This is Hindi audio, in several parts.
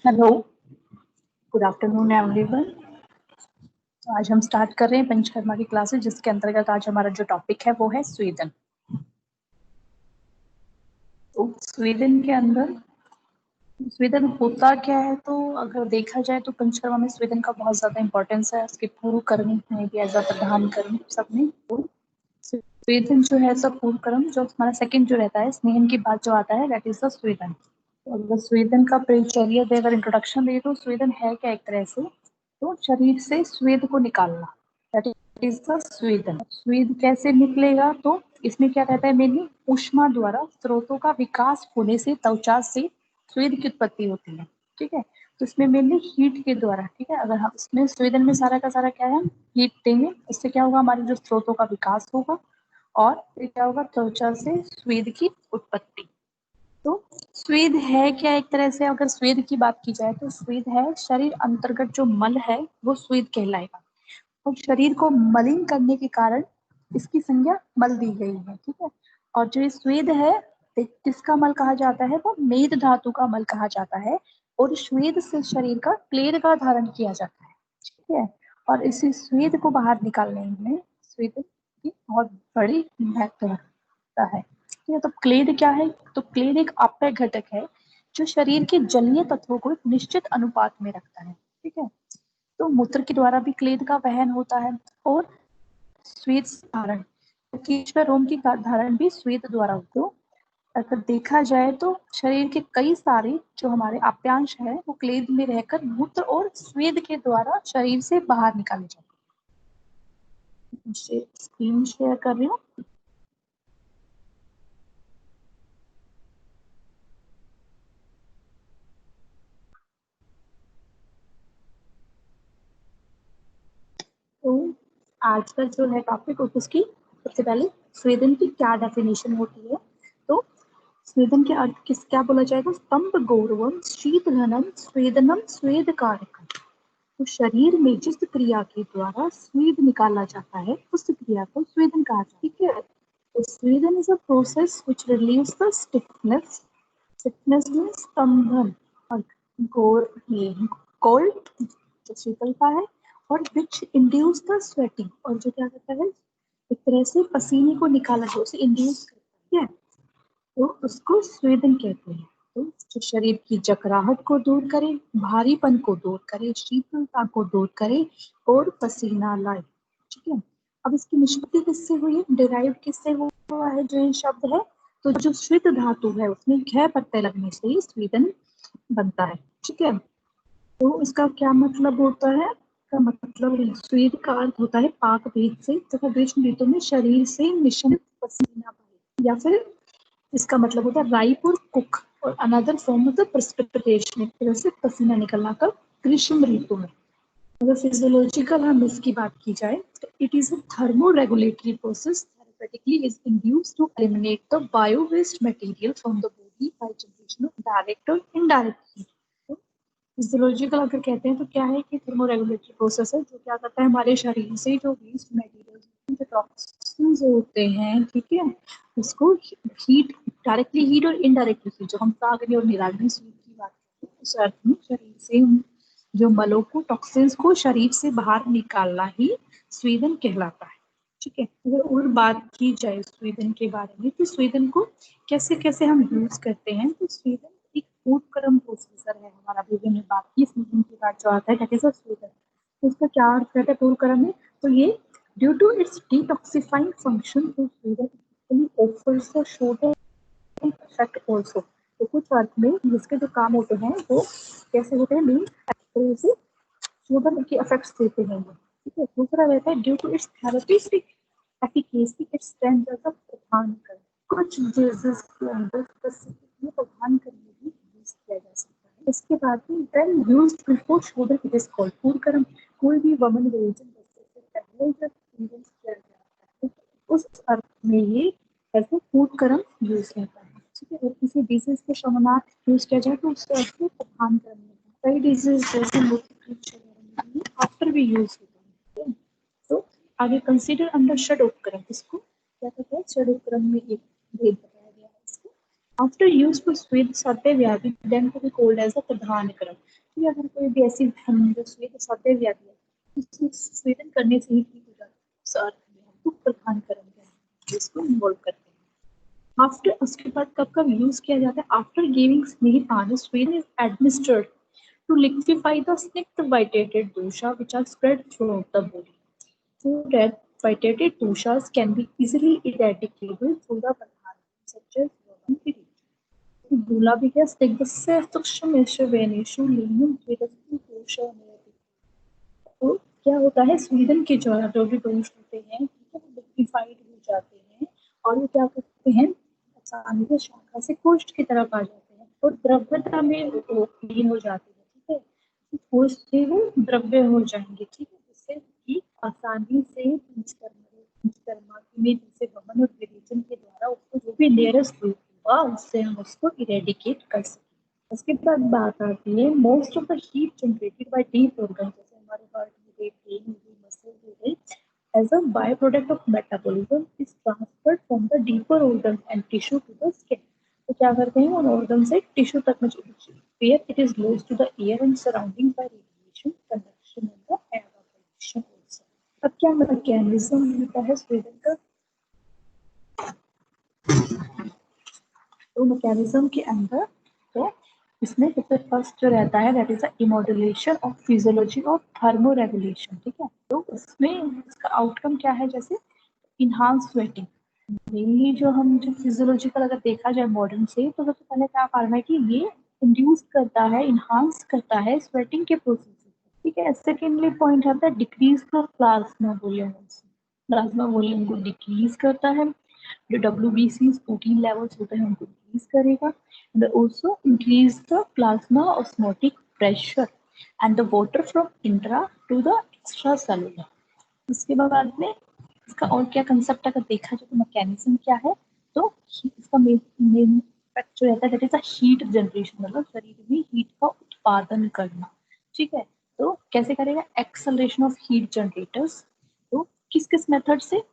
Hello, good afternoon everyone. तो आज हम स्टार्ट कर रहे हैं पंचकर्मा की क्लासेस, जिसके अंतर्गत आज हमारा जो टॉपिक है वो है स्वीडन। तो स्वीडन के अंदर स्वीडन होता क्या है, तो अगर देखा जाए तो पंचकर्मा में स्वीडन का बहुत ज्यादा इंपॉर्टेंस है। उसके पूर्व कर्म में भी एज अ प्रधान कर्म सब में तो स्वीडन जो है सब पूर्व कर्म जो हमारा सेकंड जो रहता है स्नेहन के बाद जो आता है दैट इज द स्वीडन। तो अगर स्वीडन का परिचय दे, अगर इंट्रोडक्शन दे, तो स्वीडन है क्या एक तरह से, तो शरीर से स्वेद को निकालना, दैट इज द स्वीदन। स्वेद कैसे निकलेगा, तो इसमें क्या रहता है, मेनली ऊष्मा द्वारा स्रोतों का विकास होने से त्वचा से स्वेद की उत्पत्ति होती है। ठीक है, तो इसमें मेनली हीट के द्वारा, ठीक है, अगर हम इसमें स्वेदन में सारा का सारा क्या है, हीट देंगे, इससे क्या होगा, हमारे जो स्रोतों का विकास होगा और फिर क्या होगा, त्वचा से स्वेद की उत्पत्ति। तो स्वेद है क्या एक तरह से, अगर स्वेद की बात की जाए तो स्वेद है शरीर अंतर्गत जो मल है वो स्वेद कहलाएगा। और शरीर को मलिन करने के कारण इसकी संज्ञा मल दी गई है। ठीक है, और जो स्वेद है किसका मल कहा जाता है, वो मेद धातु का मल कहा जाता है। और स्वेद से शरीर का क्लेद का धारण किया जाता है। ठीक है, और इसी स्वेद को बाहर निकालने में स्वेद की बहुत बड़ी महत्व रखता है। ठीक है, तो क्लेद क्या है, तो क्लेद एक अपेय घटक है जो शरीर के जलीय तत्वों को एक निश्चित अनुपात में रखता है। ठीक है, तो मूत्र के द्वारा भी क्लेद का वहन होता है और स्वेद धारण, केश व रोम की धारण भी स्वेद द्वारा होती है। अगर देखा जाए तो शरीर के कई सारे जो हमारे आप्यांश है वो क्लेद में रहकर मूत्र और स्वेद के द्वारा शरीर से बाहर निकाले जाते हैं। स्क्रीन शेयर कर रही हूँ। तो आज का जो है टॉपिक, उसकी सबसे पहले स्वेदन की क्या डेफिनेशन होती है। तो स्वेदन के अर्थ क्या बोला जाएगा, स्तंभ गौरवम शीतघनम स्वेदनम स्वेद कारकम। तो शरीर में जिस क्रिया के द्वारा स्वेद निकाला जाता है उस क्रिया को स्वेदन कहा जाता है। ठीक है, तो स्वेदन is a process which relieves the stiffness, stiffness में स्तंभन, और कोल्ड जो शीतलता है, और विच इंड्यूस द स्वेटिंग, और जो क्या करता है एक तरह से पसीने को निकाला जो उसे इंड्यूस करता है, तो उसको स्वेदन कहते हैं। तो जो शरीर की जकराहट को दूर करे, भारीपन को दूर करे, शीतलता को दूर करे और पसीना लाए। ठीक है, अब इसकी निष्पत्ति किससे हुई है, डिराइव किससे हुआ है जो ये शब्द है, तो जो श्वेत धातु है उसमें घ प्रत्यय लगने से ही स्वेदन बनता है। ठीक है, तो इसका क्या मतलब होता है, का मतलब स्वेद का अर्थ होता है पाक भेद से तथा ग्रीष्म ऋतु में शरीर से मिश्रित पसीना बहे, या फिर इसका मतलब होता है राइपुर कुक और another form of the precipitation, एक तरह से पसीना निकलना का ग्रीष्म ऋतु में। अगर फिजियोलॉजिकल हम इसकी बात की जाए तो it is a thermoregulatory process theoretically is induced to eliminate the bio-waste material from the body by generation of direct or indirect heat. तो फिजियोलॉजिकल अगर कहते हैं तो क्या है कि थर्मोरेगुलेटरी प्रोसेस है जो क्या करता है, हमारे शरीर से जो वेस्ट मटेरियल जो टॉक्सिन्स होते हैं, ठीक है, उसको हीट, डायरेक्टली हीट और इनडायरेक्टली हीट, जो हम सागरी और निराग्नि सूर्य की बात करते हैं उस अर्थ में शरीर से जो मलों को, टॉक्सिन्स को शरीर से बाहर निकालना ही स्वेदन कहलाता है। ठीक है, अगर और बात की जाए स्वेदन के बारे में, तो स्वेदन को कैसे कैसे हम यूज करते हैं, तो स्वेदन एक पूर्वक्रम प्रोसीजर है हमारा, अभी ने बात की स्वेदन की बात जो आता है दैट इज अ स्वेदन। तो उसका क्या अर्थ रहता है पूर्वक्रम में, तो ये due to its detoxifying function तो स्वेदन offers the shoulder effect also. तो कुछ अर्थ में जिसके जो काम होते हैं वो कैसे होते हैं, मेन से शोल्डर के इफेक्ट्स देते हैं। ठीक है, दूसरा रहता है due to its therapeutic efficacy its strength as a प्रधान कर, कुछ डिजीज के अंदर स्पेसिफिकली प्रधान कर में भी यूज किया जा सकता है। इसके बाद में when used before shoulder it is called पूर्वकर्म। कोई भी वमन रिलीजन से पहले जब यूज किया जाता है उस अर्थ में ये ऐसे पूर्वकर्म यूज होता है। ठीक है, और किसी डिजीज के शमनार्थ यूज किया जाए तो उसके अर्थ में प्रधान कर्म में कई डिजीज जैसे आफ्टर भी यूज होता है। तो आगे कंसीडर अंडर षड उपक्रम, इसको क्या कहते हैं, षड उपक्रम में एक भेद बताया गया है इसको। आफ्टर यूज टू स्वेद सत्य व्याधि then to be called as a प्रधान क्रम। तो अगर कोई भी ऐसी जो स्वेद सत्य व्याधि है, उसको स्वेदन करने से ही ठीक हो जाता है, उस अर्थ में हम तो प्रधान क्रम है इसको इन्वॉल्व करते हैं। आफ्टर उसके बाद कब कब यूज किया जाता है? आफ्टर गिविंग स्नेही पान स्वेद is administered to liquefy the snake vitiated dosha which are spread throughout the body. So that vitiated doshas can be easily eradicable through the pradhan such as Roman period. Dula because take the सूक्ष्मेषु वेनेषु लीनम वेदस्तु दोषा नियति। तो क्या होता है, स्वीडन के जो भी दोष होते हैं वो लिक्विफाइड हो जाते हैं और वो क्या करते हैं, आसानी से शाखा से कोष्ठ की तरफ आ जाते हैं और द्रव्यता में वो क्लीन हो जाते हैं। ठीक है, कोष्ठ से वो द्रव्य हो जाएंगे। ठीक है, जिससे कि आसानी से पंचकर्मा में जैसे वमन और विरेचन के द्वारा उसको जो भी नियरेस्ट रूप होगा उससे हम उसको इरेडिकेट कर सकते हैं। उसके बाद बात आती है most of the heat generated by deep organ, जैसे हमारे हार्ट हो गए, ब्रेन हो गई, मसल हो गई, as a byproduct of metabolism is transferred from the deeper organs and tissue to the skin. तो क्या करते हैं, उन ऑर्गन से टिश्यू तक में where it is lost to the air and surrounding by radiation, conduction and the evaporation also. अब क्या मैकेनिज्म होता है स्वेदन का? तो मैकेनिज्म के अंदर तो इसमें सबसे फर्स्ट जो रहता है that is the modulation of physiology of thermoregulation. ठीक है, तो उसमें इसका आउटकम क्या है, जैसे इनहांस स्वेटिंग। मेनली जो हम जो फिजियोलॉजिकल अगर देखा जाए मॉडर्न से, तो सबसे पहले क्या कारण है कि ये इंड्यूस करता है, इनहांस करता है स्वेटिंग के प्रोसेस। ठीक है, सेकेंडली पॉइंट आता है decrease the plasma volume. Plasma volume को डिक्रीज करता है, जो WBC प्रोटीन लेवल्स होते हैं उनको डिक्रीज करेगा, and also increase the plasma osmotic pressure and the water from intra to the extra cellular. उसके बाद में इसका और क्या कंसेप्ट अगर देखा जाए तो मैकेनिज्म क्या है, तो इसका मेन इफेक्ट जो रहता है that is a heat generation, मतलब शरीर में हीट का उत्पादन करना। ठीक है, तो कैसे करेगा, एक्सेलरेशन ऑफ हीट जनरेटर्स। तो किस किस मेथड से,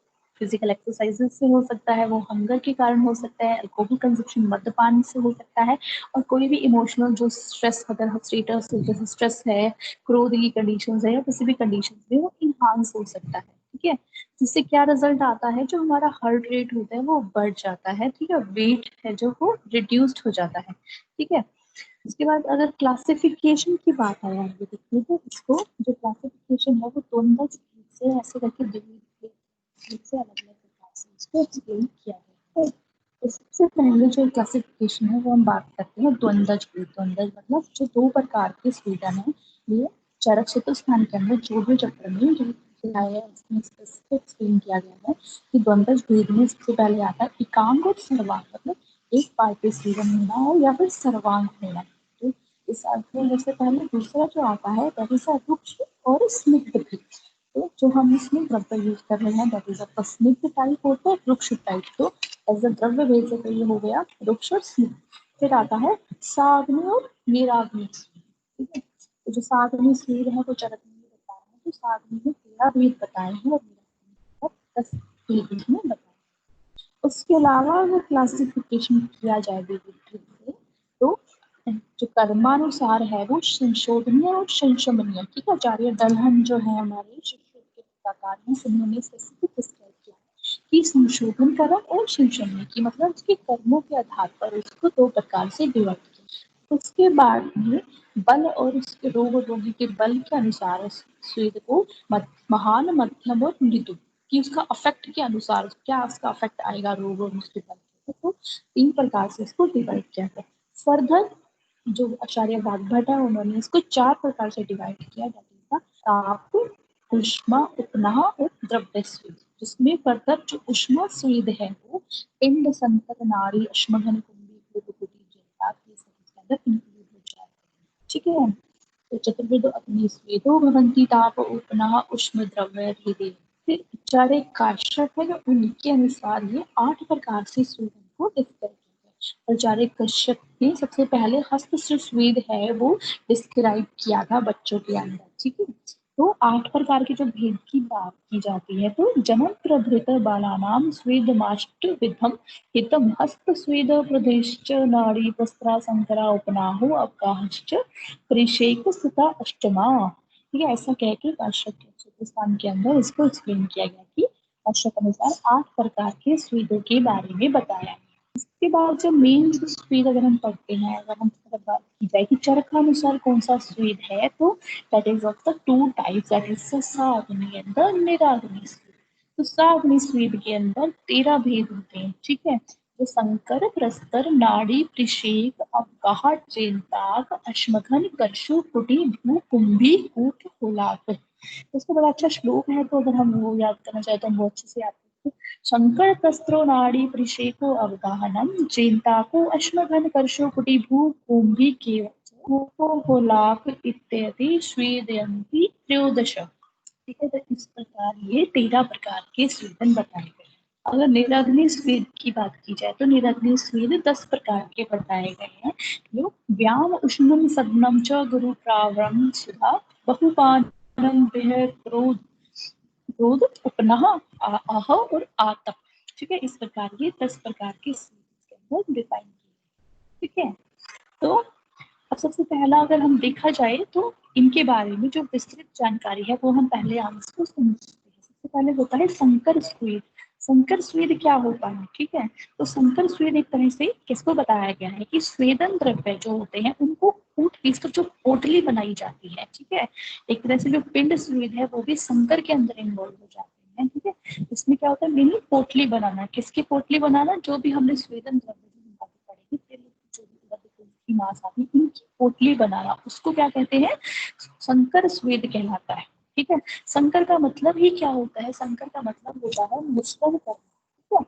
फिजिकल एक्सरसाइजेस से हो सकता है, वो हंगर के कारण हो सकता है, अल्कोहल कंजप्शन मद्यपान से हो सकता है, और कोई भी इमोशनल जो स्ट्रेस अगर स्टेटस जैसे स्ट्रेस है, क्रोध की कंडीशन है या किसी भी कंडीशन में वो इनहांस हो सकता है। ठीक है, जिससे क्या रिजल्ट आता है, जो हमारा हार्ट रेट होता है वो बढ़ जाता है। ठीक है, वेट है जो वो रिड्यूस्ड हो जाता है। ठीक है, उसके बाद अगर क्लासिफिकेशन की बात है यार, ये देखिए तो इसको जो क्लासिफिकेशन है वो दोनों से ऐसे करके से अलग अलग प्रकार से इसको एक्सप्लेन किया गया है। तो सबसे पहले जो क्लासिफिकेशन है वो हम बात करते हैं द्वंद्वज की। द्वंद्वज मतलब जो दो प्रकार के स्वेदन है, ये चरक सूत्र स्थान के अंदर जो भी चैप्टर में जो है उसमें स्पेसिफिक एक्सप्लेन किया गया है कि द्वंद्वज भेद में सबसे पहले आता है एकांग और सर्वांग, मतलब एक पार्टी स्वेदन होना हो या फिर सर्वांग होना। तो इस अर्थ में सबसे पहले दूसरा जो आता है दैट इज रुक्ष और स्निग्ध भी। तो जो हम इसमें द्रव्य यूज कर रहे हैं दैट इज अ स्निग्ध टाइप होता है, रुक्ष टाइप। तो एज अ द्रव्य भेद से तो ये हो गया रुक्ष और स्निग्ध। फिर आता है साग्नि और निराग्नि। ठीक है, तो जो साग्नि स्वीर है वो चरक में बताए हैं, तो साग्नि में 13 भेद बताए हैं और निराग्नि में 10 भेद इसमें बताए। उसके अलावा अगर क्लासिफिकेशन किया जाए विविध से, तो जो कर्मानुसार है वो संशोधनीय और संशमनीय। ठीक है, आचार्य दलहन जो है हमारे शिष्य के प्रकार में उन्होंने स्पेसिफिक डिस्क्राइब किया है कि संशोधन कर्म और संशमनीय की, मतलब उसके कर्मों के आधार पर उसको दो प्रकार से डिवाइड किया। उसके बाद में बल और उसके रोग और रोगी के बल के अनुसार स्वेद को महान, मध्यम और मृदु कि उसका अफेक्ट के अनुसार क्या उसका अफेक्ट आएगा रोग और उसके बल। तो 3 प्रकार से इसको डिवाइड किया है। फर्दर जो आचार्य वाग्भट है उन्होंने इसको 4 प्रकार से डिवाइड किया, ताप, उष्मा, उपनाह और द्रव्य स्वेद, जिसमें फर्दर जो उष्मा स्वेद है वो पिंड, संतक, नाड़ी, अश्मघन, कुंडी, कोटि, जनता ये सब इसके अंदर इंक्लूड हो जाए। ठीक है, तो चतुर्विध अग्नि स्वेदो भवन्ति ताप, उपनाह, उष्म, द्रव्य भेदे। फिर आचार्य काश्यप है जो उनके अनुसार ये 8 प्रकार से स्वेदन को डिस्क्राइब किया। आचार्य कश्यप ने सबसे पहले हस्त स्वेद है वो डिस्क्राइब किया था बच्चों के अंदर। ठीक है, तो 8 प्रकार के जो भेद की बात की जाती है, तो जनन प्रभृत बालानाम स्वेदमाष्ट विधम हितम हस्त स्वेद प्रदेश्च नाड़ी वस्त्रा संकरा उपनाहु अवगाहश्च परिषेक सुता अष्टमा। ठीक है, ऐसा कह के काश्यप के सूत्रस्थान के अंदर इसको एक्सप्लेन किया गया कि काश्यप अनुसार 8 प्रकार के स्वेदों के बारे में बताया। इसके बाद जो मेन जो स्वेद अगर हम पढ़ते हैं, अगर हम बात की जाए कि चरक अनुसार कौन सा स्वेद है, तो that is of the two types, that is the साग्नि and the निराग्नि स्वेद। तो साग्नि स्वेद के अंदर 13 भेद होते हैं। ठीक है, जो संकर, प्रस्तर, नाड़ी, त्रिशेक, अवगाह, चेंताक, अश्मघन, कर्षु, कुटी, भू, कुंभी, कूट, होलाक। इसको बड़ा अच्छा श्लोक है, तो अगर हम वो याद करना चाहे तो हम वो अच्छे से याद करते हैं। शंकर प्रस्त्रो नाड़ी परिषेको अवगाहनम चेंताको अश्मघन कर्षो कुटी भू कुंभी होलाक इत्यादि स्वेदयंती त्रयोदश। ठीक है, तो इस प्रकार ये 13 प्रकार के स्वेदन बताए गए। अगर निराग्नि स्वेद की बात की जाए तो निराग्नि स्वेद 10 प्रकार के बताए गए हैं, जो व्याम उष्णम सदनम च गुरु प्रावरम सुधा बहुपानम क्रोध क्रोध उपनह आह और आतप। ठीक है, इस प्रकार ये 10 प्रकार के स्वेद के अंदर डिफाइन किए। ठीक है, तो अब सबसे पहला अगर हम देखा जाए तो इनके बारे में जो विस्तृत जानकारी है वो हम पहले आंसर को समझते हैं। सबसे पहले होता है संकर स्वेद। संकर स्वेद क्या होता है? ठीक है, तो संकर स्वेद एक तरह से किसको बताया गया है कि स्वेदन द्रव्य जो होते हैं उनको कूट पीस कर जो पोटली बनाई जाती है। ठीक है, एक तरह से जो पिंड स्वेद है वो भी संकर के अंदर इन्वॉल्व हो जाते हैं। ठीक है, इसमें क्या होता है, मेनली पोटली बनाना। किसकी पोटली बनाना? जो भी हमने स्वेदन द्रव्य की मांस आती है इनकी पोटली बनाना, उसको क्या कहते हैं? संकर स्वेद कहलाता है। ठीक है, संकर का मतलब ही क्या होता है? संकर का मतलब होता है मिश्रण करना। ठीक है,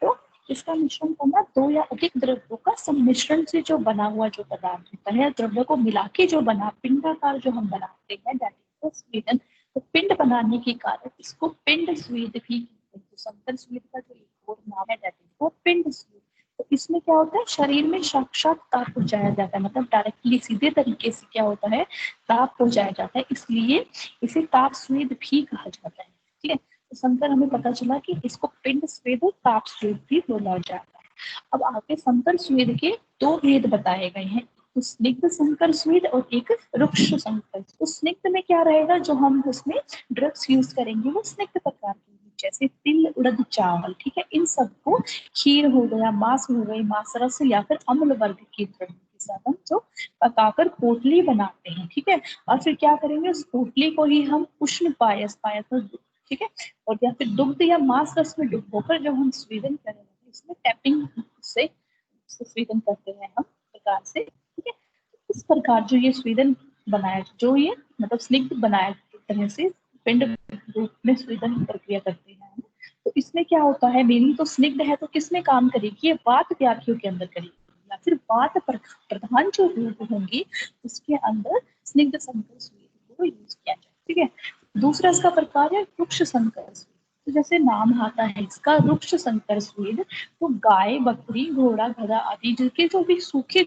तो इसका मिश्रण करना, दो या अधिक द्रव्यों का सम्मिश्रण से जो बना हुआ जो पदार्थ होता है, द्रव्यों को मिला के जो बना पिंडाकार जो हम बनाते हैं, दैट इज स्वेदन। तो पिंड बनाने के कारण इसको पिंड स्वेद भी कहते हैं। तो संकर स्वेद का जो एक और नाम है दैट इज वो पिंड स्वेद। तो इसमें क्या होता है, शरीर में साक्षात ताप पहुंचाया जाता है, मतलब डायरेक्टली सीधे तरीके से क्या होता है, ताप पहुंचाया जाता है, इसलिए इसे ताप स्वेद भी कहा जाता है। ठीक है, तो संकर हमें पता चला कि इसको पिंड स्वेद और ताप स्वेद भी बोला जाता है। अब आगे संकर स्वेद के 2 भेद बताए गए हैं, तो स्निग्ध संकर स्वेद और एक रुक्ष संकर। तो स्निग्ध में क्या रहेगा, जो हम उसमें ड्रग्स यूज करेंगे वो स्निग्ध प्रकार के, जैसे तिल, उड़द, चावल। ठीक है, इन सबको खीर हो गया, मांस हो गई, मांस रस या फिर अम्ल वर्ग के द्रव्य के साथ हम जो पकाकर पोटली बनाते हैं। ठीक है, और फिर क्या करेंगे, उस पोटली को ही हम उष्ण पायस पायस, ठीक है, और या फिर दुग्ध या मांस रस में डुबोकर जब हम स्वेदन करेंगे, इसमें टैपिंग से स्वेदन करते हैं हम प्रकार से। ठीक है, इस प्रकार जो ये स्वेदन बनाया, जो ये मतलब स्निग्ध बनाया तरह से पिंड रूप में स्वेदन प्रक्रिया करते हैं। तो इसमें क्या होता है, मेनली तो स्निग्ध है तो किसमें काम करेगी, ये वात व्याधियों के अंदर करेगी, या फिर वात प्रधान जो रूप होंगी उसके अंदर स्निग्ध संकर स्वेद को यूज किया जाए। ठीक है, दूसरा इसका प्रकार है रुक्ष संकर स्वेद। तो जैसे नाम आता है इसका रुक्ष संकर स्वेद, तो गाय, बकरी, घोड़ा, गधा आदि जिनके जो भी सूखे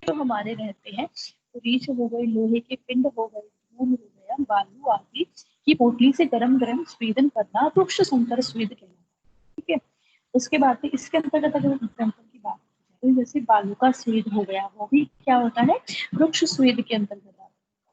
जो हमारे रहते हैं, तो रीछ हो गई, लोहे के पिंड हो गए, धूल हो गया, बालू आदि की पोटली से गरम गरम स्वेदन करना रुक्ष संकर स्वेद कहलाता है। ठीक है, उसके बाद इसके अंतर्गत अगर एग्जाम्पल की बात की जाए, जैसे बालू का स्वेद हो गया, वो भी क्या होता है, रुक्ष स्वेद के अंतर्गत आता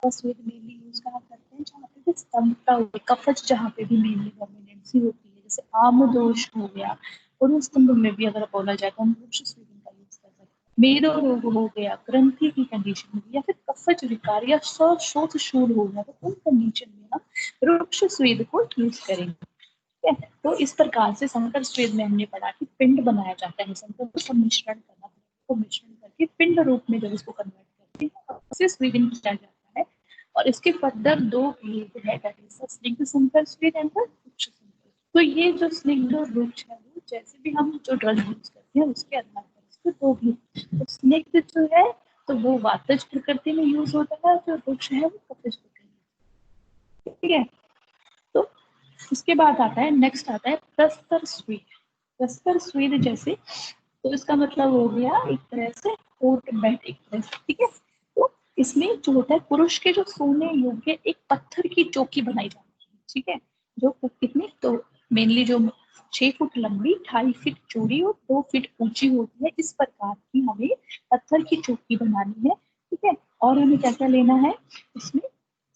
है। स्वेद मेनली यूज कहाँ करते हैं, जहाँ पे भी स्तंभता हुई कफज, जहाँ पे भी मेनली डोमिनेंसी होती है, जैसे आम दोष हो गया, और उस स्तंभ में भी अगर बोला जाए तो हम रुक्ष स्वेदन का यूज कर सकते हैं। मेदो रोग हो गया, ग्रंथि की कंडीशन हो गई, या फिर कफज विकार या शोथ शूल हो गया, तो उन कंडीशन में हम रुक्ष स्वेद को यूज करेंगे। ठीक है, तो इस प्रकार से संकर स्वेद में हमने पढ़ा कि पिंड बनाया जाता है, संकर का मिश्रण करना, को मिश्रण करके पिंड रूप में जब इसको कन्वर्ट करते हैं उसे स्वेदन किया जाता है। और इसके फर्दर 2 भेद है, दैट इज स्निग्ध संकर स्वेद एंड रुक्ष संकर। तो ये जो स्निग्ध और रुक्ष है, वो जैसे भी हम जो ड्रग यूज करते हैं उसके आधार पर इसको 2 भेद। तो स्निग्ध जो है तो वो वातज प्रकृति में यूज होता है, जो रुक्ष है वो कफज प्रकृति में। ठीक है, तो इसके बाद आता है, नेक्स्ट आता है प्रस्तर स्वेद। प्रस्तर स्वेद जैसे, तो इसका मतलब हो गया एक तरह से कोट बैठ एक तरह से। ठीक है, तो इसमें जो होता है पुरुष के जो सोने योग्य एक पत्थर की चौकी बनाई जाती है, ठीक है, जो कितनी, तो मेनली जो 6 फुट लंबी, 2.5 फीट चौड़ी और 2 फीट ऊंची होती है, इस प्रकार की हमें पत्थर की चौकी बनानी है, ठीक है। और हमें क्या क्या लेना है इसमें,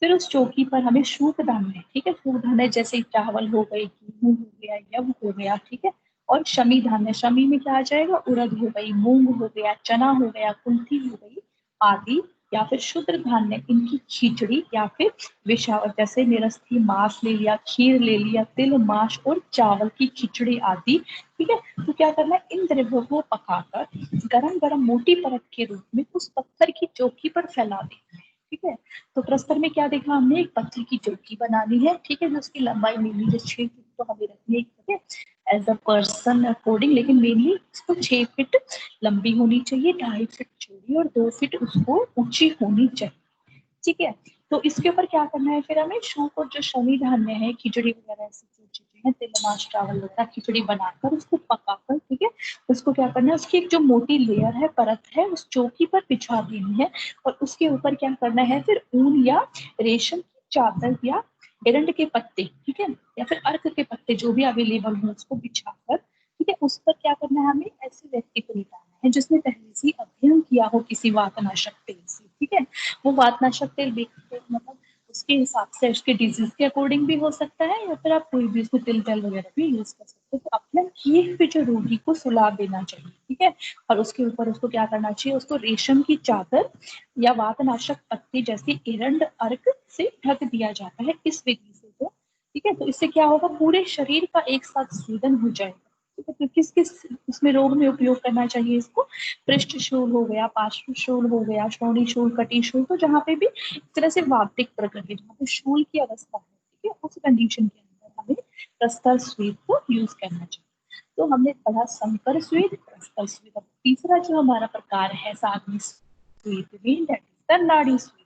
फिर उस चौकी पर हमें सूख दाने, ठीक है, सूख दाने जैसे चावल हो गए, गेहूं हो गया, यव हो गया, ठीक है, और शमी धान्य, शमी में क्या आ जाएगा, उड़द हो गई, मूंग हो गया, चना हो गया, कुल्थी हो गई आदि, या फिर शुद्ध धान्य, इनकी खिचड़ी, या फिर विषावर जैसे निरस्थी मांस ले लिया, खीर ले लिया, तिल मांस और चावल की खिचड़ी आदि, ठीक है। तो क्या करना है, इन द्रव्यों को पकाकर गरम गरम मोटी परत के रूप में उस पत्थर की चौकी पर फैला देना है, ठीक है। तो प्रस्तर में क्या देखा हमने, एक पत्थर की चौकी बनानी है, ठीक है, जो उसकी लंबाई मेनली जो 6 फीट तो हमें रखनी है, ठीक है, एज अ पर्सन अकॉर्डिंग, लेकिन मेनली इसको 6 फीट लंबी होनी चाहिए, 2.5 फीट चौड़ी और 2 फीट उसको ऊंची होनी चाहिए, ठीक है। तो इसके ऊपर क्या करना है, फिर हमें सूप और जो शमी धान्य है, खिचड़ी वगैरह ऐसी जो चीजें हैं, तिल मांस चावल होता है, खिचड़ी बनाकर उसको पकाकर, ठीक है, उसको क्या करना है, उसकी एक जो मोटी लेयर है, परत है, उस चौकी पर बिछा देनी है, और उसके ऊपर क्या करना है, फिर ऊन या रेशम की चादर या एरंड के पत्ते, ठीक है, या फिर अर्क के पत्ते जो भी अवेलेबल हो, उसको बिछाकर, ठीक है, उस पर क्या करना है, हमें ऐसे व्यक्ति को लिटाना है जिसने पहले से अध्ययन किया हो किसी वातनाशक तेल से, ठीक है। वो वातनाशक तेल मतलब उसके हिसाब से, उसके डिजीज के अकॉर्डिंग भी हो सकता है, या फिर आप कोई भी उसमें तिल तेल वगैरह भी यूज कर सकते हो। तो अध्ययन किए हुए जो रोगी को सुला देना चाहिए, ठीक है, और उसके ऊपर उसको क्या करना चाहिए, उसको रेशम की चादर या वातनाशक पत्ती जैसी एरंड अर्क से ढक दिया जाता है, इस विधि से, तो ठीक है। तो इससे क्या होगा, पूरे शरीर का एक साथ स्वेदन हो जाएगा, ठीक है। तो किस किस उसमें रोग में उपयोग करना चाहिए इसको, पृष्ठ शूल हो गया, पार्श्व शूल हो गया, श्रोणी शूल, कटी शूल, तो जहाँ पे भी इस तरह से वातिक प्रकृति, जहाँ पे शूल की अवस्था है, ठीक है, उस कंडीशन के अंदर हमें प्रस्तर स्वेद को यूज करना चाहिए। तो हमने पढ़ा संकर स्वेद, प्रस्तर स्वेद। अब तीसरा जो हमारा प्रकार है साग्नि स्वेद, नाड़ी स्वेद।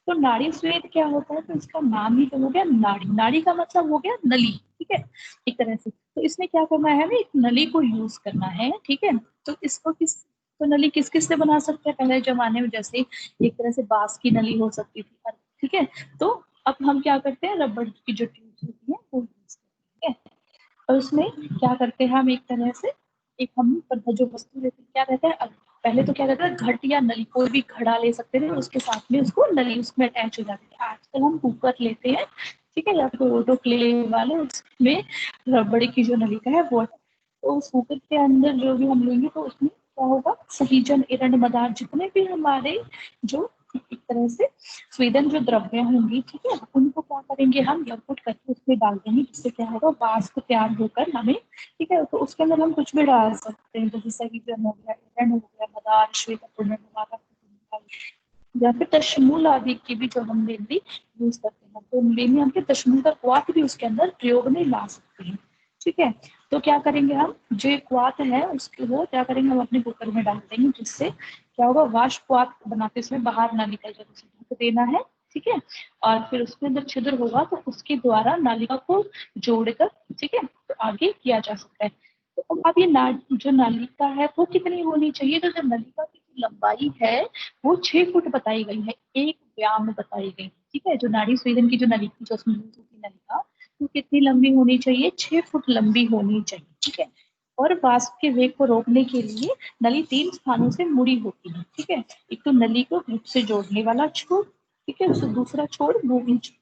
तो नाड़ी स्वेद क्या होता है, तो इसका नाम ही तो हो गया नाड़ी, नाड़ी का मतलब हो गया नली, ठीक है, एक तरह से। तो इसमें क्या करना है, हमें एक नली को यूज करना है, ठीक है। तो इसको किस, तो नली किस किस से बना सकते हैं, पहले जमाने में जैसे एक तरह से बांस की नली हो सकती थी, ठीक है। तो अब हम क्या करते हैं, रबड़ की जो ट्यूब होती है वो यूज करते हैं, और उसमें क्या करते हैं हम, एक तरह से एक हम जो वस्तु लेते हैं, क्या रहता है, पहले तो क्या रहता है, घट या नली, कोई भी घड़ा ले सकते थे, उसके साथ में उसको नली उसमें अटैच हो जाती है। आजकल हम कुकर लेते हैं, ठीक है, या फिर ऑटो क्ले वाले, उसमें रबड़ की जो नली का है वो, तो उस कुकर के अंदर जो भी हम लेंगे, तो उसमें क्या होगा, सहीजन एरंड मदार जितने भी हमारे जो एक तरह से स्वेदन जो द्रव्य होंगी, ठीक है, उनको क्या करेंगे, हम यवपुट करके उसमें डाल देंगे, जिससे क्या होगा, वाष्प तैयार होकर हमें, ठीक है, तो उसके अंदर हम कुछ भी डाल सकते हैं, जैसे सहीजन हो गया, एरंड हो गया, मदार, श्वेत या फिर दशमूल आदि की भी जो हम मेनली यूज करते हैं, तो मेनली हम दशमूल का क्वाथ भी उसके अंदर प्रयोग में ला सकते हैं, ठीक है। तो क्या करेंगे हम, जो क्वाथ है उसके वो क्या करेंगे, हम अपने कुकर में डाल देंगे, जिससे क्या होगा, वाष्प क्वाथ बनाते समय बाहर ना निकल जाए, उसे ढक देना है, ठीक है। और फिर उसके अंदर छिद्र होगा, तो उसके द्वारा नालिका को जोड़कर, ठीक है, तो आगे किया जा सकता है। तो अब ये जो नालिका है वो कितनी होनी चाहिए, तो जो नालिका की लंबाई है वो 6 फुट बताई गई है, एक व्याम बताई गई, ठीक है। जो नाड़ी स्वेदन की जो नली, जो उसमें यूज होती नलिका, वो कितनी लंबी होनी चाहिए, 6 फुट लंबी होनी चाहिए, ठीक है। और वाष्प के वेग को रोकने के लिए नली 3 स्थानों से मुड़ी होती है, ठीक है। एक तो नली को घुट से जोड़ने वाला छोर, ठीक है, दूसरा छोर 2 इंच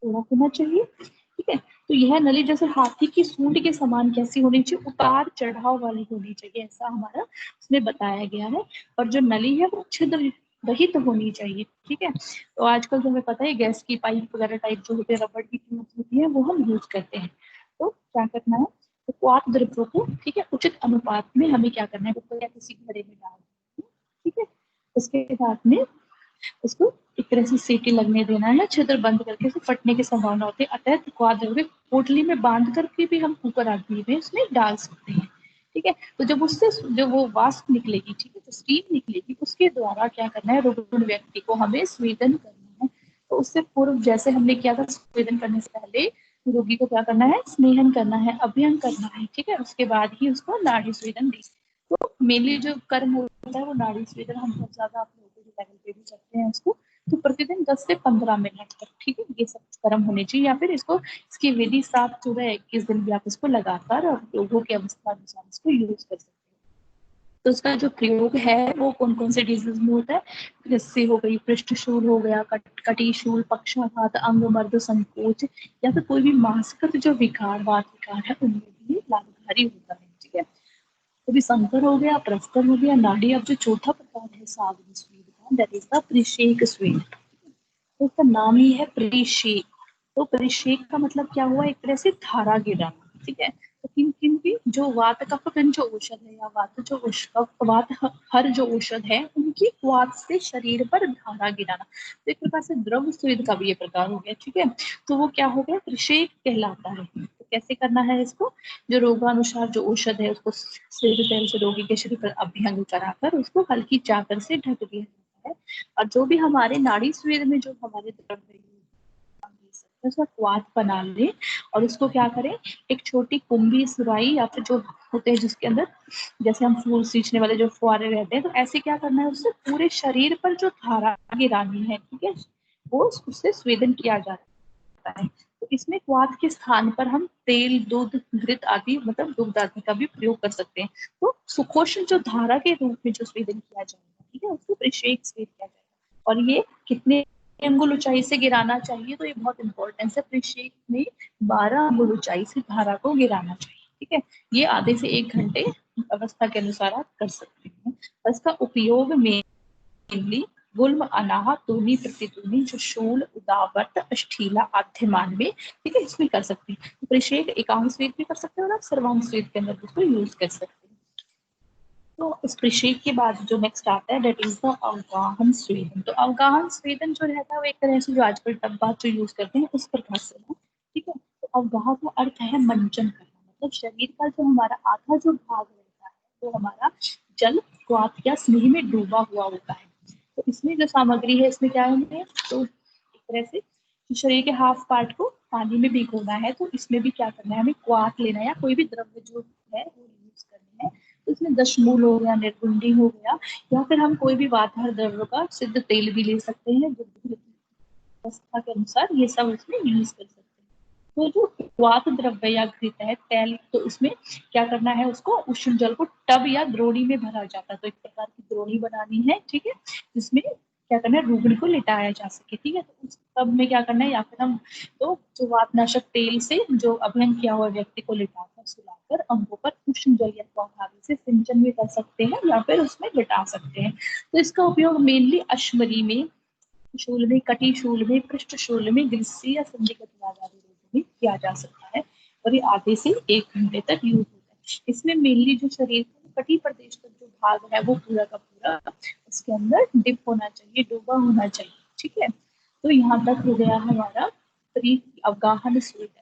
होना चाहिए, ठीक है। तो यह नली जैसे हाथी की सूंड के समान कैसी होनी चाहिए, उतार चढ़ाव वाली होनी चाहिए, ऐसा हमारा उसमें बताया गया है। और जो नली है वो छिद्र रहित होनी चाहिए, ठीक है। तो आजकल जो हमें पता है, गैस की पाइप वगैरह टाइप जो होते हैं, रबड़ की ट्यूब्स होती है, वो हम यूज करते हैं। तो क्या करना है, तो क्वाथ द्रव्यों को, ठीक है, उचित अनुपात में हमें क्या करना है, कुकर या किसी घड़े में डाल, ठीक है। उसके बाद में उसको एक तरह से सीटी लगने देना है, छिद्र बंद करके उसे फटने की संभावना होती है, अतः क्वाथ द्रव्य पोटली में बांध करके भी हम कुकर आदि में उसमें डाल सकते हैं, ठीक है। तो जब उससे जो वो वाष्प निकलेगी, ठीक है, तो स्टीम निकलेगी, उसके द्वारा क्या करना है, रुग्ण व्यक्ति को हमें स्वेदन करना है। तो उससे पूर्व जैसे हमने किया था, स्वेदन करने से पहले रोगी को क्या करना है, स्नेहन करना है, अभ्यंग करना है, ठीक है, उसके बाद ही उसको नाड़ी स्वेदन दी। तो मेनली जो कर्म होता है वो नाड़ी स्वेदन हम बहुत ज्यादा आप लोगों के लेवल पे भी करते हैं उसको, तो प्रतिदिन 10 से 15 मिनट तक, ठीक है, ये सब गर्म होने चाहिए, या फिर इसकी विधि 7 सुबह 21 दिन भी आप इसको लगातार और लोगों के अवस्था अनुसार इसको यूज कर सकते हैं। तो उसका जो प्रयोग है वो कौन कौन से डिजीज में होता है, रस्सी हो गई, पृष्ठशूल हो गया, कटिशूल, पक्षाघात, अंग मर्द संकोच, या फिर कोई भी मांसगत जो विकार वात विकार है उनमें भी लाभकारी होता है। ठीक है, तो भी संकर हो गया, प्रस्तर हो गया, नाड़ी। अब जो चौथा प्रकार है सागरी स्वेद का, दैट इज द परिषेक स्वेद। तो उसका नाम ही है परिषेक। तो परिषेक का मतलब क्या हुआ, एक तरह से धारा गिराना। ठीक है, तो किन किन की, जो वात कफन जो औषध है, या वात हर जो औषध है, उनकी वात से शरीर पर धारा गिराना। तो एक प्रकार से द्रव स्वेद का भी ये प्रकार हो गया। ठीक है, तो वो क्या हो गया, परिषेक कहलाता है। तो कैसे करना है इसको, जो रोगानुसार जो औषध है उसको स्वेद तेल से रोगी के शरीर पर अभ्यंग कराकर उसको हल्की चादर से ढक दिया जाता है। और जो भी हमारे नाड़ी स्वेद में जो हमारे द्रव्य उसका क्वाथ बना ले, और उसको क्या करें, एक छोटी कुंभी सुराई या फिर जो होते हैं जिसके अंदर जैसे हम फूल सींचने वाले जो फुहारे रहते हैं, तो ऐसे क्या करना है, उससे पूरे शरीर पर जो धारा गिरानी है। ठीक है, वो उससे स्वेदन किया जाता है। तो इसमें क्वाथ के स्थान पर हम तेल, दूध, घृत आदि मतलब दुग्ध आदि का भी प्रयोग कर सकते हैं। तो सुखोष्ण जो धारा के रूप में जो स्वेदन किया जाएगा, ठीक है, उसको परिषेक स्वेद किया जाएगा। और ये कितने अंगुल ऊंचाई से गिराना चाहिए, तो ये बहुत इंपॉर्टेंट है। परिषेक में 12 अंगुल ऊंचाई से धारा को गिराना चाहिए। ठीक है, ये आधे से 1 घंटे अवस्था के अनुसार आप कर सकते हैं। इसका उपयोग मेनली गुल्म, अनाह, तूनी, प्रतितूनी, जो शूल, उदावत, अष्ठीला, आध्यमान में, ठीक है, इसमें कर सकते हैं। परिषेक एकांश वेद भी कर सकते हैं और आप सर्वांश वेद के अंदर इसको यूज कर सकते हैं। तो इस परिषेक के बाद जो नेक्स्ट आता है, दैट इज द अवगाहन स्वेदन। तो अवगाहन स्वेदन जो रहता है वो एक तरह से जो आजकल डब्बा जो यूज करते हैं उस प्रकार से है। ठीक है, तो अवगाह का अर्थ है मंचन करना, मतलब शरीर का जो हमारा आधा जो भाग रहता है वो हमारा जल, क्वाथ या स्नेह में डूबा हुआ होता है। तो इसमें जो सामग्री है इसमें क्या है, तो एक तरह से शरीर के हाफ पार्ट को पानी में भिगोना है, तो इसमें भी क्या करना है, हमें क्वाथ लेना है या कोई भी द्रव्य जो है वो यूज करनी है। तो इसमें दशमूल हो गया, निर्गुंडी हो गया, या फिर हम कोई भी वातहर द्रव्य का सिद्ध तेल भी ले सकते हैं, जो अवस्था के अनुसार ये सब इसमें यूज कर सकते हैं। तो जो वात द्रव्य या घृत है, तेल, तो इसमें क्या करना है, उसको उष्ण जल को टब या द्रोणी में भरा जाता है। तो एक प्रकार की द्रोणी बनानी है। ठीक है, जिसमें क्या करना है, रुग्ण को लिटाया जा सके। ठीक है, तो उस टब में क्या करना है, या फिर हम तो जो वातनाशक तेल से जो अभ्यंग किया हुआ व्यक्ति को लिटाकर सुलाकर अंगों पर उष्ण जल या प्रभावी से सिंचन भी कर सकते हैं, या फिर उसमें लिटा सकते हैं। तो इसका उपयोग मेनली अश्मरी में, शूल में, कटिशूल में, पृष्ठशूल में, ग्रीष्य या संधिगत आदि रोगों में किया जा सकता है। और ये आधे से 1 घंटे तक यूज होता है। इसमें मेनली जो शरीर का कटी प्रदेश तक जो भाग है वो पूरा का पूरा उसके अंदर डिप होना चाहिए, डूबा होना चाहिए। ठीक है, तो यहाँ तक हो गया हमारा अवगाहन स्वेदन।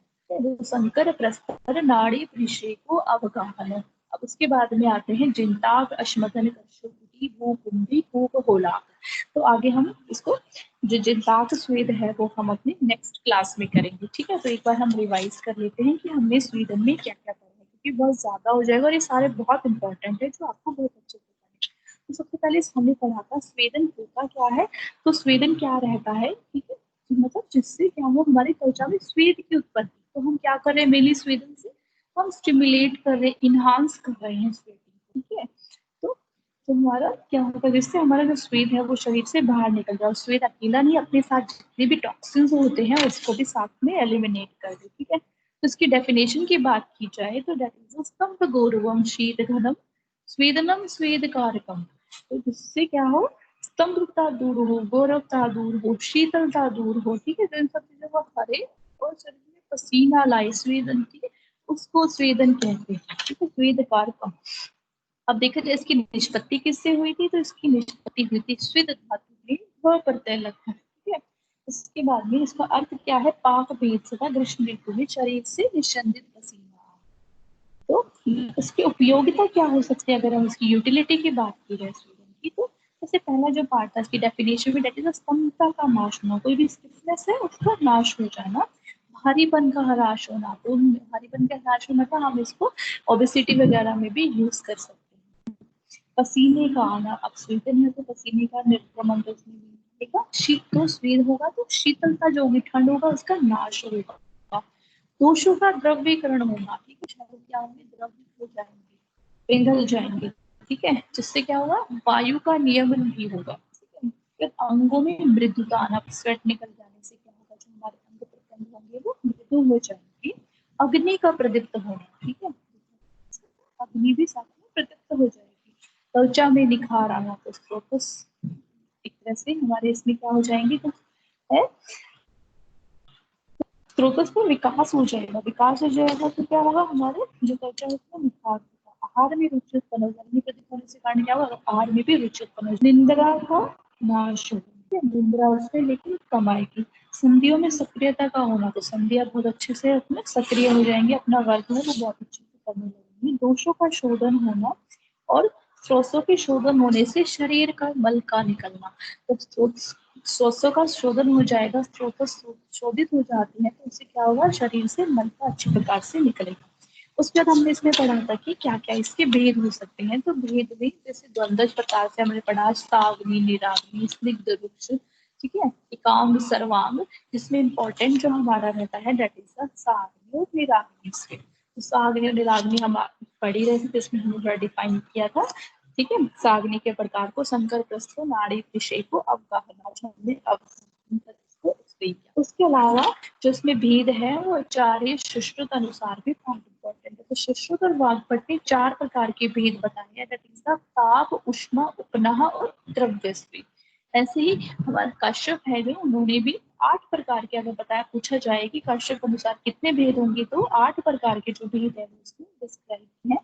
संकर, प्रस्तर, नाड़ी, परिषेको, अवगाहन। अब उसके बाद में आते हैं जिंताक, अश्मदन, कक्षुकुटी, भूकुंभी, कूपहोलाक। तो आगे हम इसको जो जिंताक स्वेद है वो हम अपने नेक्स्ट क्लास में करेंगे। ठीक है, तो एक बार हम रिवाइज कर लेते हैं कि हमने स्वेदन में क्या क्या करना है, क्योंकि बहुत ज्यादा हो जाएगा और ये सारे बहुत इंपॉर्टेंट है जो आपको बहुत अच्छे से करना है। तो सबसे पहले हमने पढ़ा था स्वेदन होता क्या है। तो स्वेदन क्या रहता है, ठीक है, मतलब जिससे क्या हो, हमारी त्वचा में स्वेद की उत्पत्ति। तो हम क्या कर रहे हैं, मेनली स्वेदन से हम स्टिमुलेट कर रहे हैं, इनहांस कर रहे हैं स्वेटिंग। ठीक है, तो हमारा क्या होता है, जिससे हमारा जो स्वेद है वो शरीर से बाहर निकल जाए। स्वेद अकेला नहीं, अपने साथ जितने भी टॉक्सिन्स होते हैं उसको भी साथ में एलिमिनेट कर दे। ठीक है, तो इसकी डेफिनेशन की बात की जाए तो दैट इज स्तंभ गौरवम शीत घनम स्वेदनम स्वेद कारकम। तो जिससे क्या हो, स्तंभता दूर हो, गौरवता दूर हो, शीतलता दूर हो। ठीक है, तो इन सब चीजों को हरे और शरीर में पसीना लाए स्वेदन की, उसको स्वेदन कहते हैं। ठीक है, स्वेद कारकम। अब देखा जाए इसकी निष्पत्ति किससे हुई थी, तो इसकी निष्पत्ति हुई थी स्वेद धातु में व प्रत्यय लगभग। ठीक है, इसके बाद में इसका अर्थ क्या है, पाक भेद सदा ग्रीष्म ऋतु में शरीर से निस्यंदित पसीना। तो इसकी उपयोगिता क्या हो सकती है, अगर हम इसकी यूटिलिटी की बात की जाए स्वेदन की, तो जैसे पहला जो पार्ट था इसकी डेफिनेशन में, दैट इज स्तंभता का नाश होना, कोई भी स्टिफनेस है उसका नाश हो जाना, भारीपन का ह्रास होना। तो भारीपन का ह्रास होना था, हम इसको ओबेसिटी वगैरह में भी यूज कर सकते हैं। पसीने का आना, अब स्वेदन है तो पसीने का निर्गमन तो इसमें ठीक है। शीत स्वेद होगा तो शीतलता जो होगी, ठंड होगा, उसका नाश होगा। दोषों का द्रव्यकरण होना, ठीक है, क्षारों क्या होंगे, द्रव्य हो जाएंगे, पिघल जाएंगे, ठीक है, जिससे क्या होगा, वायु का नियमन भी होगा, ठीक है। फिर अंगों में मृदुता आना, स्वेट निकल जाने से क्या होगा, जो हमारे अंग प्रत्यंग होंगे वो मृदु हो जाएंगे। अग्नि का प्रदीप्त होना, ठीक है, अग्नि भी साथ में प्रदीप्त हो जाएगी। त्वचा में निखार आना, तो स्रोतस एक तरह से हमारे इसमें क्या हो जाएंगे, तो है स्रोतस का विकास हो जाएगा। विकास हो जाएगा तो क्या होगा, हमारे जो त्वचा है उसमें निखार होगा, आहार में रुचि उत्पन्न हो जाएगी, प्रदीप होने से कारण क्या होगा, आहार में भी रुचि उत्पन्न हो जाएगी। निंद्रा का नाश होगा, निंद्रा उससे लेकिन कम आएगी। संधियों में सक्रियता का होना, तो संधियां बहुत अच्छे से अपने सक्रिय हो जाएंगे, अपना वर्क है वो बहुत अच्छे से करने लगेंगी। दोषों का शोधन होना और स्रोतों के शोधन होने से शरीर का मल का निकलना, तो स्रोतों का शोधन हो जाएगा, स्रोत शोधित हो जाते हैं, तो उससे क्या होगा, शरीर से मल का अच्छे प्रकार से निकलेगा। उसके बाद हमने इसमें पढ़ा था कि क्या क्या इसके भेद हो सकते हैं, तो भेद में जैसे द्वंद्व प्रकार से हमने पढ़ा, साग्नि, निराग्नि, स्निग्ध रुक्ष, ठीक है, एकांग, सर्वांग, जिसमें इंपॉर्टेंट जो हमारा रहता है दैट इज द साग्नि और निराग्नि से। तो साग्नि और निराग्नि हम पढ़ी रहे थे, इसमें हमने डिफाइन किया था, ठीक है। साग्नि के प्रकार को, संकर प्रस्थ को, नाड़ी विषय को, अवगाहना हमने उसके अलावा जो इसमें भेद है वो आचार्य सुश्रुत अनुसार भी बहुत इंपॉर्टेंट है। तो सुश्रुत और वाग्भट ने 4 प्रकार के भेद बताए हैं, दैट इज द ताप, उष्मा, उपनह और द्रव्यस्वी। ऐसे ही हमारे कश्यप है जो, उन्होंने भी 8 प्रकार के, अगर बताया पूछा जाए कि कश्यप अनुसार कितने भेद होंगे, तो 8 प्रकार के जो भेद है उसमें डिस्क्राइब है,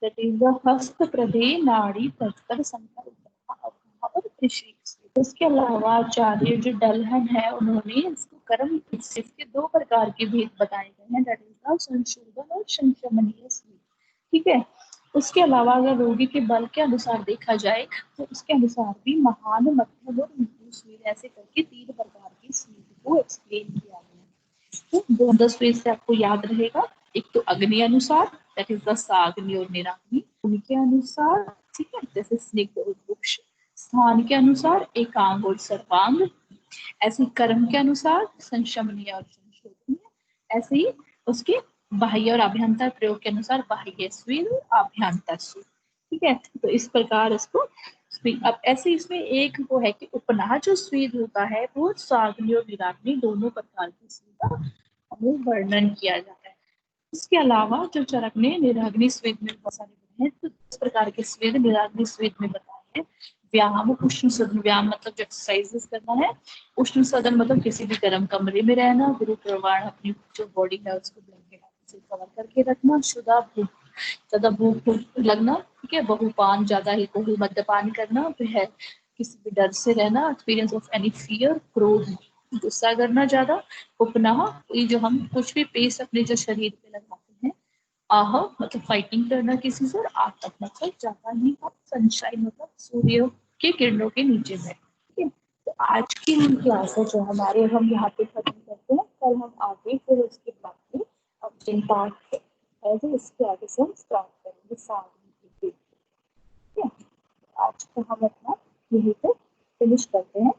दैट इज द हस्त, प्रदे, नाड़ी, प्रस्तर, संकर, और त्रिशेक। उसके अलावा आचार्य जो डलहन है, उन्होंने इसको कर्म इसके 2 प्रकार के भेद बताए गए हैं, दैट इज द संशोधन और संशमनीय स्वीर, ठीक है। उसके अलावा अगर रोगी के बल के अनुसार देखा जाए तो उसके अनुसार भी महान, मध्यम और मृत्यु स्वीर, ऐसे करके 3 प्रकार की स्वीर को एक्सप्लेन किया गया है। तो द्वंद्व स्वीर से आपको याद रहेगा, एक तो अग्नि अनुसार दैट इज द साग्नि और निराग्नि, उनके अनुसार, ठीक है, जैसे स्निग्ध और रुक्ष, स्थान के अनुसार एकांग और सर्वांग, ऐसे कर्म के अनुसार संशमनीय और संशोधनीय, ऐसे ही उसके बाह्य और आभ्यंतर प्रयोग के अनुसार बाह्य स्वीर और आभ्यंतर स्वीर, ठीक है। तो इस प्रकार इसको अब ऐसे इसमें एक वो है कि उपनाह जो स्वीर होता है वो साग्नि और निराग्नि दोनों प्रकार की स्वीर का हमें वर्णन किया जाता है। इसके अलावा जो चरकने निराग्नि स्वेद में बहुत सारे हैं, तो इस प्रकार के स्वेद निराग्नि स्वेद में बताए हैं। व्यायाम, उष्ण सदन, व्यायाम मतलब जो एक्सरसाइजेस करना है, उष्ण सदन मतलब किसी भी गर्म कमरे में रहना, गुरु प्रवाण अपनी जो बॉडी है उसको ब्लैंकेट से कवर करके रखना, शुदा भूख, ज्यादा भूख लगना, ठीक है, बहुपान, ज्यादा ही मद्यपान करना, वह किसी भी डर से रहना, एक्सपीरियंस ऑफ एनी फियर, क्रोध, गुस्सा करना ज्यादा, उपनाह, ये जो हम कुछ भी पेस्ट अपने जो शरीर पे लगाते हैं, आह मतलब फाइटिंग करना किसी से, और आतप मतलब ज्यादा ही हम सनशाइन मतलब सूर्य के किरणों के नीचे में, ठीक है। तो आज की हम क्लास है जो हमारे, हम यहाँ पे खत्म करते हैं, कल हम आगे फिर उसके बाद में अब जिन पार्ट है जो इसके आगे से हम स्टार्ट करेंगे साथ में, ठीक है। आज को हम अपना यहीं पे फिनिश करते हैं।